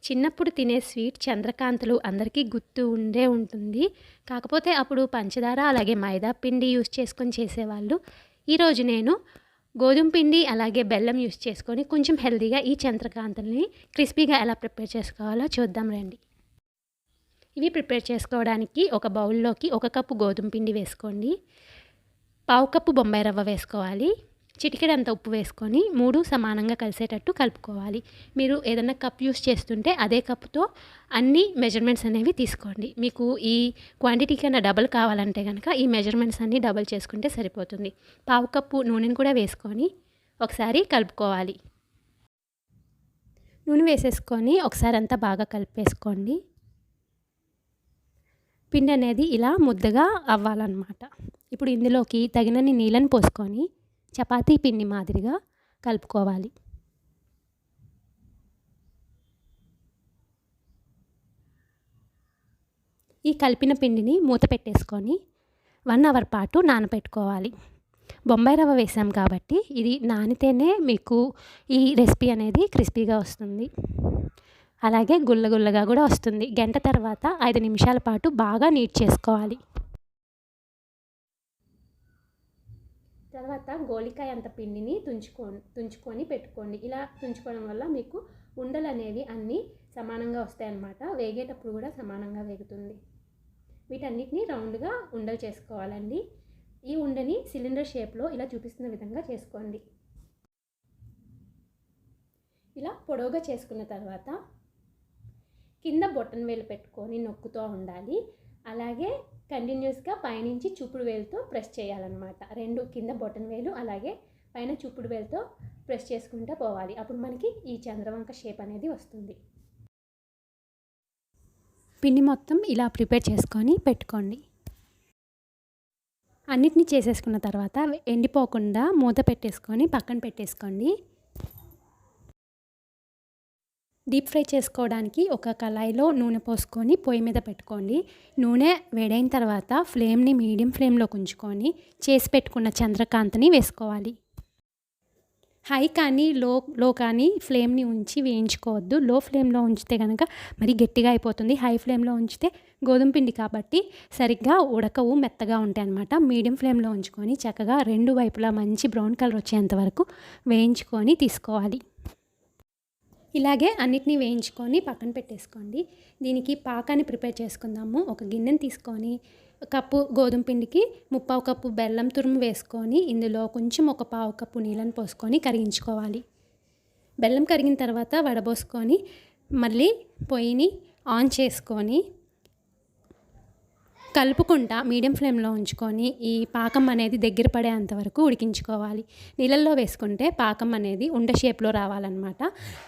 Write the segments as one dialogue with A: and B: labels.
A: చిన్నప్పుడు తినే స్వీట్ చంద్రకాంతలు అందరికీ గుర్తు ఉండే ఉంటుంది. కాకపోతే అప్పుడు పంచదార అలాగే మైదా పిండి యూజ్ చేసుకొని చేసేవాళ్ళు. ఈరోజు నేను గోధుమ పిండి అలాగే బెల్లం యూజ్ చేసుకొని కొంచెం హెల్తీగా ఈ చంద్రకాంతల్ని క్రిస్పీగా ఎలా ప్రిపేర్ చేసుకోవాలో చూద్దాం రండి. ఇవి ప్రిపేర్ చేసుకోవడానికి ఒక బౌల్లోకి 1 కప్పు గోధుమ పిండి వేసుకోండి. పావు కప్పు బొంబాయి రవ్వ వేసుకోవాలి. చిటికెడంత ఉప్పు వేసుకొని 3 సమానంగా కలిసేటట్టు కలుపుకోవాలి. మీరు ఏదైనా కప్ యూస్ చేస్తుంటే అదే కప్తో అన్ని మెజర్మెంట్స్ అనేవి తీసుకోండి. మీకు ఈ క్వాంటిటీ కన్నా డబల్ కావాలంటే కనుక ఈ మెజర్మెంట్స్ అన్నీ డబల్ చేసుకుంటే సరిపోతుంది. పావు కప్పు నూనెను కూడా వేసుకొని ఒకసారి కలుపుకోవాలి. నూనె వేసేసుకొని ఒకసారి అంతా బాగా కలిపేసుకోండి. పిండి అనేది ఇలా ముద్దగా అవ్వాలన్నమాట. ఇప్పుడు ఇందులోకి తగినన్ని నీళ్ళని పోసుకొని చపాతీ పిండి మాదిరిగా కలుపుకోవాలి. ఈ కలిపిన పిండిని మూత పెట్టేసుకొని 1 అవర్ పాటు నానబెట్టుకోవాలి. బొంబాయి రవ్వ వేసాం కాబట్టి ఇది నానితేనే మీకు ఈ రెసిపీ అనేది క్రిస్పీగా వస్తుంది. అలాగే గుల్లగుల్లగా కూడా వస్తుంది. గంట తర్వాత 5 నిమిషాల పాటు బాగా నీట్ చేసుకోవాలి. తర్వాత గోలికాయ అంత పిండిని తుంచుకొని పెట్టుకోండి. ఇలా తుంచుకోవడం వల్ల మీకు ఉండలు అనేవి అన్నీ సమానంగా వస్తాయన్నమాట. వేగేటప్పుడు కూడా సమానంగా వేగుతుంది. వీటన్నిటిని రౌండ్గా ఉండలు చేసుకోవాలండి. ఈ ఉండని సిలిండర్ షేప్లో ఇలా చూపిస్తున్న విధంగా చేసుకోండి. ఇలా పొడవుగా చేసుకున్న తర్వాత కింద బొటన్ వేలు పెట్టుకొని నొక్కుతూ ఉండాలి. అలాగే కంటిన్యూస్గా పైనుంచి చూపుడు వేలుతో ప్రెస్ చేయాలన్నమాట. 2 కింద బొటన్ వేలు అలాగే పైన చూపుడు వేలుతో ప్రెస్ చేసుకుంటూ పోవాలి. అప్పుడు మనకి ఈ చంద్రవంక షేప్ అనేది వస్తుంది. పిండి మొత్తం ఇలా ప్రిపేర్ చేసుకొని పెట్టుకోండి. అన్నిటినీ చేసేసుకున్న తర్వాత ఎండిపోకుండా మూత పెట్టేసుకొని పక్కన పెట్టేసుకోండి. డీప్ ఫ్రై చేసుకోవడానికి ఒక కళాయిలో నూనె పోసుకొని పొయ్యి మీద పెట్టుకోండి. నూనె వేడైన తర్వాత ఫ్లేమ్ని మీడియం ఫ్లేమ్లో ఉంచుకొని చేసి పెట్టుకున్న చంద్రకాంతని వేసుకోవాలి. హై కానీ లో కానీ ఫ్లేమ్ని ఉంచి వేయించుకోవద్దు. లో ఫ్లేమ్లో ఉంచితే కనుక మరి గట్టిగా అయిపోతుంది. హై ఫ్లేమ్లో ఉంచితే గోధుమ పిండి కాబట్టి సరిగ్గా ఉడకవు, మెత్తగా ఉంటాయి అన్నమాట. మీడియం ఫ్లేమ్లో ఉంచుకొని చక్కగా 2 వైపులా మంచి బ్రౌన్ కలర్ వచ్చేంత వరకు వేయించుకొని తీసుకోవాలి. ఇలాగే అన్నిటినీ వేయించుకొని పక్కన పెట్టేసుకోండి. దీనికి పాకాన్ని ప్రిపేర్ చేసుకుందాము. ఒక గిన్నెని తీసుకొని కప్పు గోధుమ పిండికి 3/4 కప్పు బెల్లం తురుము వేసుకొని ఇందులో కొంచెం ఒక 1/4 కప్పు నీళ్ళని పోసుకొని కరిగించుకోవాలి. బెల్లం కరిగిన తర్వాత వడబోసుకొని మళ్ళీ పొయ్యిని ఆన్ చేసుకొని కలుపుకుంటా మీడియం ఫ్లేమ్లో ఉంచుకొని ఈ పాకం అనేది దగ్గర పడేంత వరకు ఉడికించుకోవాలి. నీళ్ళల్లో వేసుకుంటే పాకం అనేది ఉండ షేప్లో రావాలన్నమాట.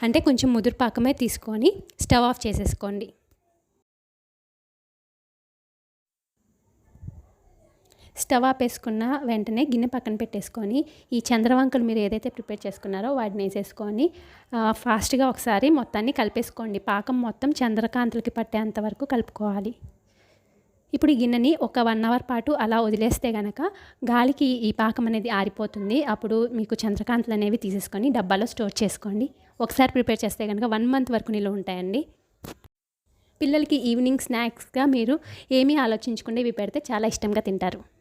A: అంటే కొంచెం ముదురు పాకమే తీసుకొని స్టవ్ ఆఫ్ చేసేసుకోండి. స్టవ్ ఆపేసుకున్న వెంటనే గిన్నె పక్కన పెట్టేసుకొని ఈ చంద్రవంకలు మీరు ఏదైతే ప్రిపేర్ చేసుకున్నారో వాటిని వేసేసుకొని ఫాస్ట్గా ఒకసారి మొత్తాన్ని కలిపేసుకోండి. పాకం మొత్తం చంద్రకాంతలకి పట్టేంత వరకు కలుపుకోవాలి. ఇప్పుడు ఈ గిన్నెని ఒక 1 అవర్ పాటు అలా వదిలేస్తే కనుక గాలికి ఈ పాకం అనేది ఆరిపోతుంది. అప్పుడు మీకు చంద్రకాంతలు అనేవి తీసేసుకొని డబ్బాలో స్టోర్ చేసుకోండి. ఒకసారి ప్రిపేర్ చేస్తే కనుక 1 మంత్ వరకు నిల్వ ఉంటాయండి. పిల్లలకి ఈవినింగ్ స్నాక్స్గా మీరు ఏమీ ఆలోచించకుండా ఇవి పెడితే చాలా ఇష్టంగా తింటారు.